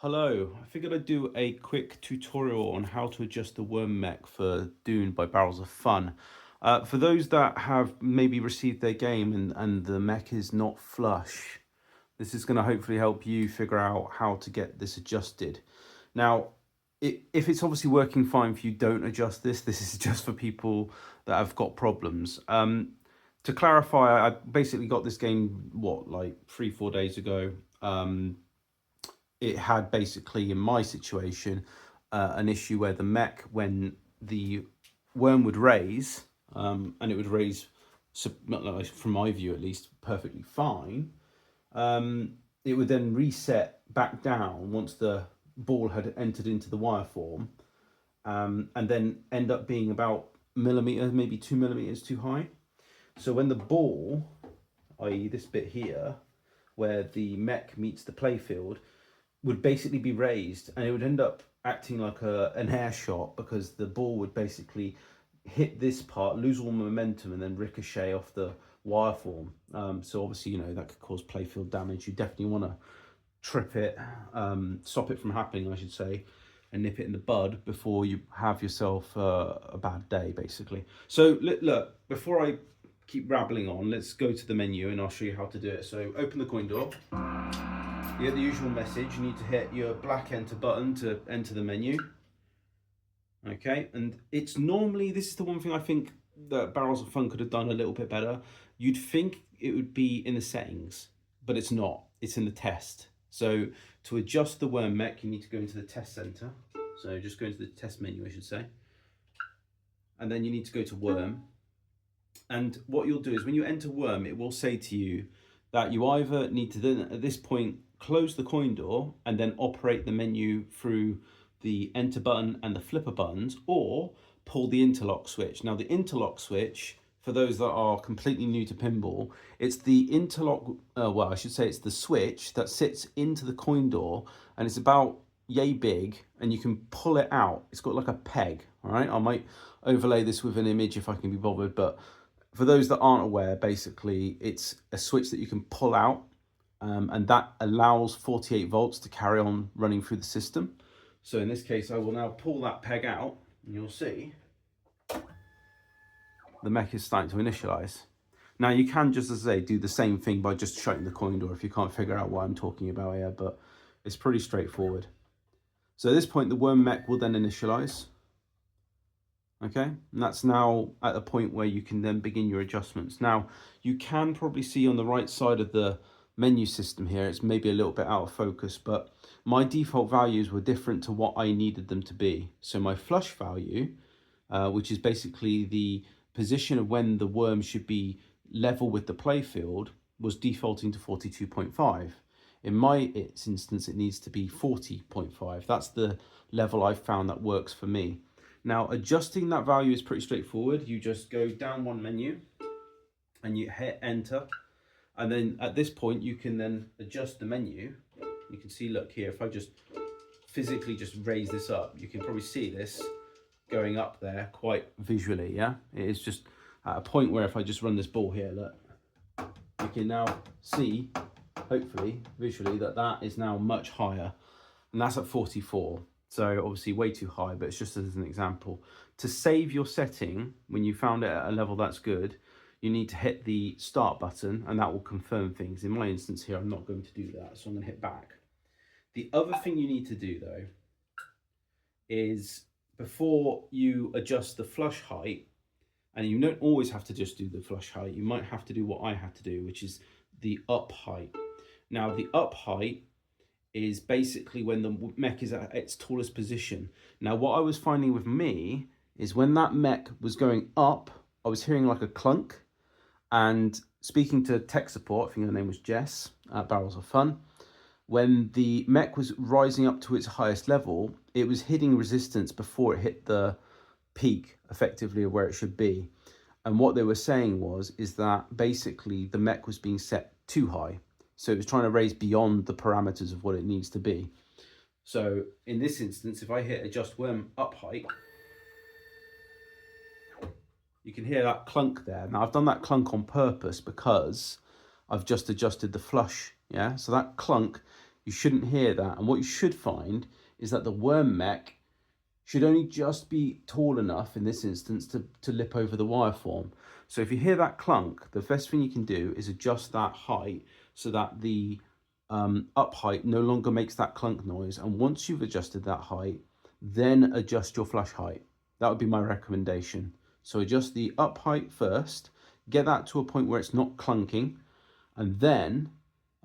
Hello, I figured I'd do a quick tutorial on how to adjust the worm mech for Dune by Barrels of Fun. For those that have maybe received their game and the mech is not flush, this is going to hopefully help you figure out how to get this adjusted. Now, if it's obviously working fine for you, don't adjust this. This is just for people that have got problems. To clarify, I basically got this game, like 3, 4 days ago. It had basically, in my situation, an issue where the mech, when the worm would raise, and it would raise, from my view at least, perfectly fine, it would then reset back down once the ball had entered into the wire form, and then end up being about millimeter, maybe 2 millimeters too high. So when the ball, i.e. this bit here, where the mech meets the playfield, would basically be raised, and it would end up acting like an air shot, because the ball would basically hit this part, lose all momentum, and then ricochet off the wire form. So obviously, that could cause playfield damage. You definitely want to trip it, stop it from happening, I should say, and nip it in the bud before you have yourself a bad day, basically. So look, before I keep rabbling on, let's go to the menu and I'll show you how to do it. So open the coin door. You get the usual message. You need to hit your black enter button to enter the menu. Okay, and it's normally, this is the one thing I think that Barrels of Fun could have done a little bit better. You'd think it would be in the settings, but it's not. It's in the test. So to adjust the worm mech, you need to go into the test center. So just go into the test menu, I should say. And then you need to go to worm. And what you'll do is when you enter worm, it will say to you that you either need to then, at this point, close the coin door and then operate the menu through the enter button and the flipper buttons, or pull the interlock switch. Now the interlock switch, for those that are completely new to pinball, it's the interlock, I should say it's the switch that sits into the coin door, and it's about yay big, and you can pull it out. It's got like a peg, all right? I might overlay this with an image if I can be bothered, but for those that aren't aware, basically it's a switch that you can pull out, and that allows 48 volts to carry on running through the system. So in this case, I will now pull that peg out, and you'll see the mech is starting to initialize. Now you can, just as I say, do the same thing by just shutting the coin door if you can't figure out what I'm talking about here, but it's pretty straightforward. So at this point, the worm mech will then initialize. Okay, and that's now at the point where you can then begin your adjustments. Now, you can probably see on the right side of the menu system here, it's maybe a little bit out of focus, but my default values were different to what I needed them to be. So my flush value, which is basically the position of when the worm should be level with the playfield, was defaulting to 42.5. In my instance, it needs to be 40.5. That's the level I've found that works for me. Now, adjusting that value is pretty straightforward. You just go down one menu and you hit enter. And then at this point, you can then adjust the menu. You can see, look here, if I just physically just raise this up, you can probably see this going up there quite visually, yeah? It is just at a point where if I just run this ball here, look, you can now see, hopefully, visually, that that is now much higher. And that's at 44. So obviously way too high, but it's just as an example. To save your setting, when you found it at a level that's good, you need to hit the start button, and that will confirm things. In my instance here, I'm not going to do that, so I'm going to hit back. The other thing you need to do, though, is before you adjust the flush height, and you don't always have to just do the flush height, you might have to do what I had to do, which is the up height. Now, the up height is basically when the mech is at its tallest position. Now, what I was finding with me is when that mech was going up, I was hearing like a clunk, and speaking to tech support, I think her name was Jess at Barrels of Fun, when the mech was rising up to its highest level, it was hitting resistance before it hit the peak, effectively, of where it should be. And what they were saying is that basically the mech was being set too high. So it was trying to raise beyond the parameters of what it needs to be. So in this instance, if I hit adjust worm up height, you can hear that clunk there. Now I've done that clunk on purpose because I've just adjusted the flush, yeah? So that clunk, you shouldn't hear that. And what you should find is that the worm mech should only just be tall enough in this instance to lip over the wire form. So if you hear that clunk, the best thing you can do is adjust that height so that the up height no longer makes that clunk noise. And once you've adjusted that height, then adjust your flush height. That would be my recommendation. So adjust the up height first, get that to a point where it's not clunking, and then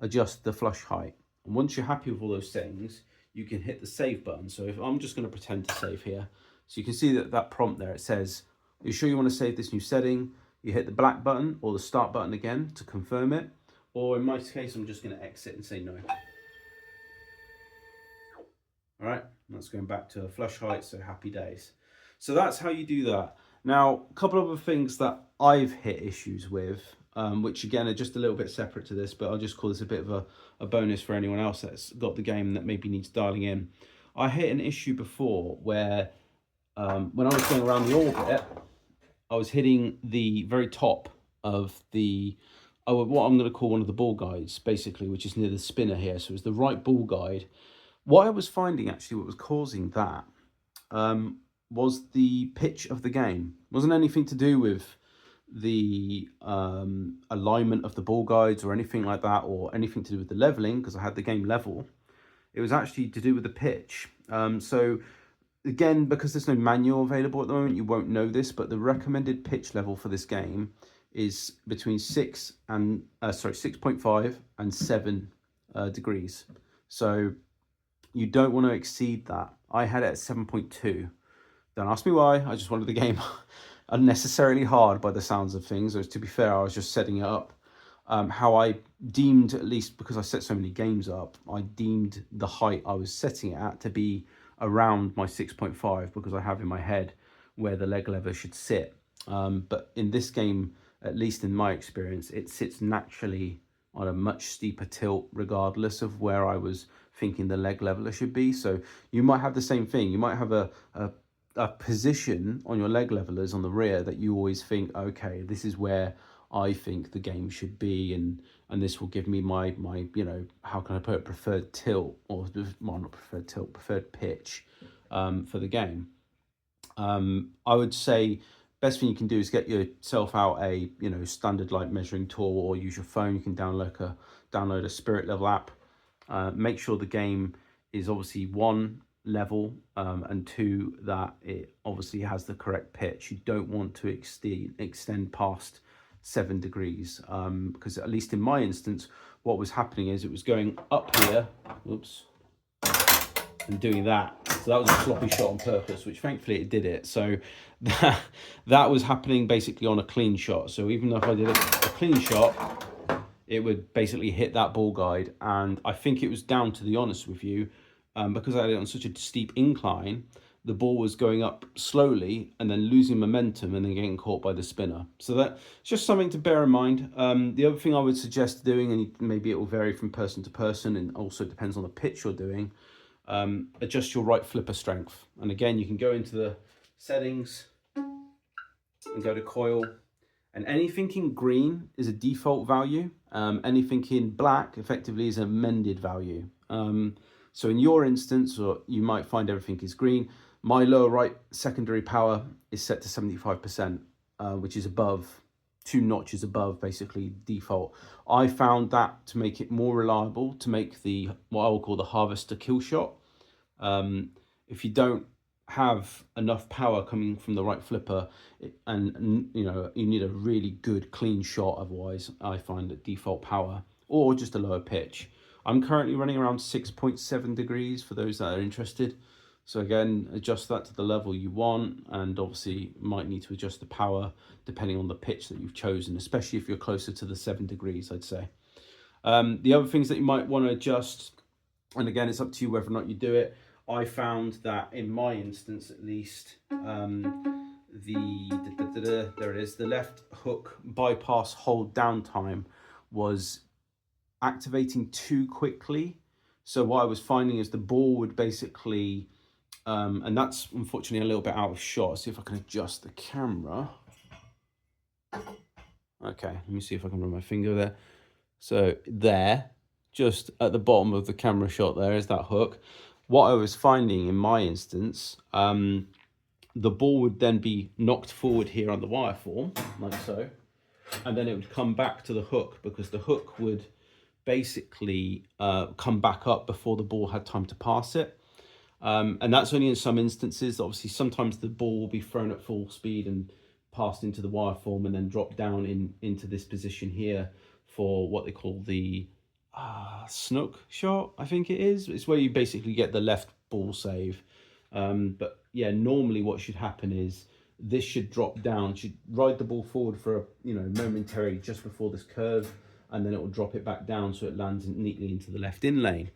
adjust the flush height. And once you're happy with all those settings, you can hit the save button. So if I'm just going to pretend to save here. So you can see that prompt there, it says, are you sure you want to save this new setting? You hit the black button or the start button again to confirm it. Or in my case, I'm just going to exit and say no. All right, that's going back to flush height, so happy days. So that's how you do that. Now, a couple of other things that I've hit issues with, which again are just a little bit separate to this, but I'll just call this a bit of a bonus for anyone else that's got the game that maybe needs dialing in. I hit an issue before where when I was going around the orbit, I was hitting the very top of the, what I'm going to call one of the ball guides, basically, which is near the spinner here. So it was the right ball guide. What I was finding actually, what was causing that was the pitch of the game. It wasn't anything to do with the alignment of the ball guides or anything like that, or anything to do with the leveling, because I had the game level. It was actually to do with the pitch. So again, because there's no manual available at the moment, you won't know this, but the recommended pitch level for this game is between 6.5 and 7 degrees. So you don't want to exceed that. I had it at 7.2. Don't ask me why. I just wanted the game unnecessarily hard by the sounds of things. To be fair, I was just setting it up how I deemed, at least because I set so many games up, I deemed the height I was setting it at to be around my 6.5, because I have in my head where the leg lever should sit. But in this game, at least in my experience, it sits naturally on a much steeper tilt regardless of where I was thinking the leg leveler should be. So you might have the same thing. You might have a position on your leg levelers on the rear that you always think, okay, this is where I think the game should be, and this will give me my how can I put it, preferred tilt, or well, not preferred tilt, preferred pitch for the game. I would say best thing you can do is get yourself out a standard light measuring tool, or use your phone. You can download a spirit level app. Make sure the game is obviously one, level, and two, that it obviously has the correct pitch. You don't want to extend past 7 degrees, because at least in my instance, what was happening is it was going up here, oops, and doing that. So that was a sloppy shot on purpose, which thankfully it did it. So that was happening basically on a clean shot. So even if I did a clean shot, it would basically hit that ball guide. And I think it was down, to be honest with you, because I had it on such a steep incline, the ball was going up slowly and then losing momentum and then getting caught by the spinner. So that's just something to bear in mind. The other thing I would suggest doing, and maybe it will vary from person to person and also depends on the pitch you're doing, adjust your right flipper strength. And again, you can go into the settings and go to coil, and anything in green is a default value. Anything in black effectively is an amended value. So in your instance, or you might find everything is green. My lower right secondary power is set to 75%, which is above, 2 notches above basically default. I found that to make it more reliable, to make the what I will call the harvester kill shot. If you don't have enough power coming from the right flipper, and you need a really good clean shot, otherwise I find that default power or just a lower pitch. I'm currently running around 6.7 degrees for those that are interested. So again, adjust that to the level you want, and obviously might need to adjust the power depending on the pitch that you've chosen, especially if you're closer to the 7 degrees, I'd say. The other things that you might want to adjust, and again, it's up to you whether or not you do it. I found that in my instance, at least, there it is, the left hook bypass hold down time was activating too quickly. So what I was finding is the ball would basically, and that's unfortunately a little bit out of shot. See if I can adjust the camera. Okay, let me see if I can run my finger there. So there, just at the bottom of the camera shot there is that hook. What I was finding in my instance, the ball would then be knocked forward here on the wire form, like so, and then it would come back to the hook, because the hook would basically come back up before the ball had time to pass it. And that's only in some instances. Obviously, sometimes the ball will be thrown at full speed and passed into the wire form and then drop down into this position here for what they call the snook shot, I think it is. It's where you basically get the left ball save. But yeah, normally what should happen is this should drop down, should ride the ball forward for a momentary just before this curve, and then it will drop it back down so it lands neatly into the left in lane.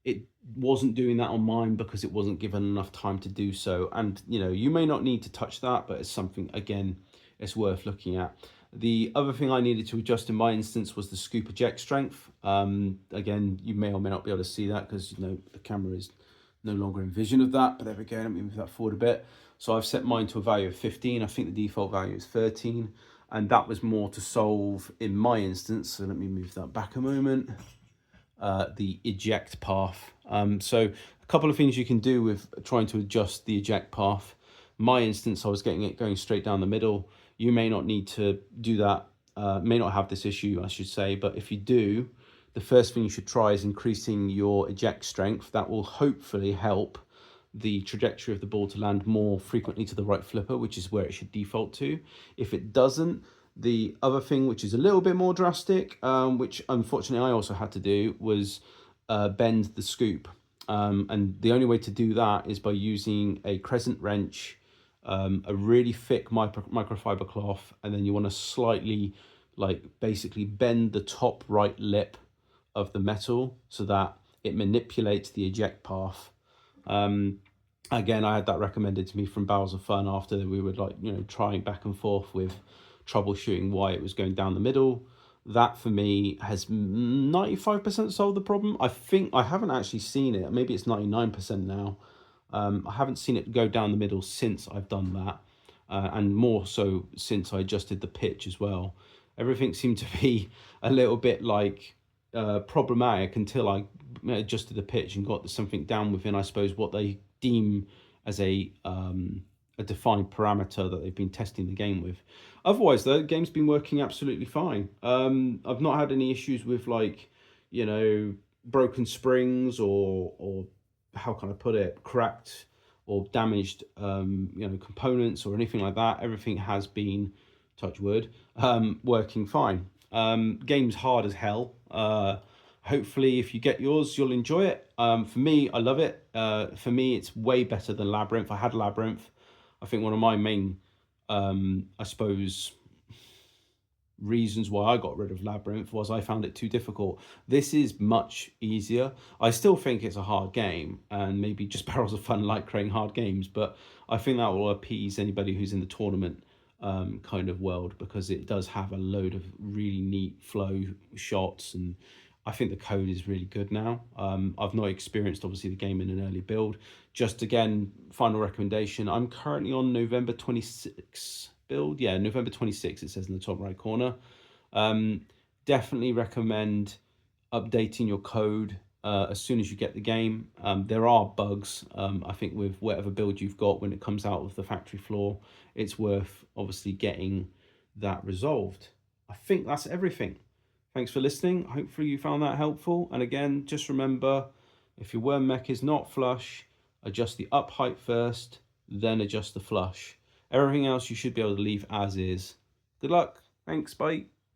It wasn't doing that on mine because it wasn't given enough time to do so. And you may not need to touch that, but it's something, again, it's worth looking at. The other thing I needed to adjust in my instance was the scoop eject strength. Again, you may or may not be able to see that because the camera is no longer in vision of that, but there we go. Let me move that forward a bit. So I've set mine to a value of 15. I think the default value is 13, and that was more to solve in my instance. So let me move that back a moment. The eject path. So a couple of things you can do with trying to adjust the eject path. My instance, I was getting it going straight down the middle. You may not need to do that, may not have this issue, I should say, but if you do, the first thing you should try is increasing your eject strength. That will hopefully help the trajectory of the ball to land more frequently to the right flipper, which is where it should default to. If it doesn't, the other thing, which is a little bit more drastic, which unfortunately I also had to do, was bend the scoop. And the only way to do that is by using a crescent wrench, a really thick microfiber cloth, and then you want to slightly, basically bend the top right lip of the metal so that it manipulates the eject path. Again, I had that recommended to me from Barrels of Fun after we were trying back and forth with troubleshooting why it was going down the middle. That for me has 95% solved the problem. I think I haven't actually seen it. Maybe it's 99% now. I haven't seen it go down the middle since I've done that, and more so since I adjusted the pitch as well. Everything seemed to be a little bit problematic until I adjusted the pitch and got something down within, I suppose, what they deem as a defined parameter that they've been testing the game with. Otherwise, though, the game's been working absolutely fine. I've not had any issues with broken springs or how can I put it, cracked or damaged components or anything like that. Everything has been, touch wood, working fine. Game's hard as hell. Hopefully if you get yours, you'll enjoy it. For me, I love it. For me, it's way better than Labyrinth. I had Labyrinth. I think one of my main, I suppose, reasons why I got rid of Labyrinth was I found it too difficult. This is much easier. I still think it's a hard game, and maybe just Barrels of Fun like creating hard games, but I think that will appease anybody who's in the tournament kind of world, because it does have a load of really neat flow shots, and I think the code is really good now. I've not experienced, obviously, the game in an early build. Just again, final recommendation, I'm currently on November 26 build. Yeah, November 26, it says in the top right corner. Definitely recommend updating your code as soon as you get the game. There are bugs, I think, with whatever build you've got when it comes out of the factory floor. It's worth, obviously, getting that resolved. I think that's everything. Thanks for listening. Hopefully you found that helpful. And again, just remember, if your worm mech is not flush, adjust the up height first, then adjust the flush. Everything else you should be able to leave as is. Good luck. Thanks. Bye.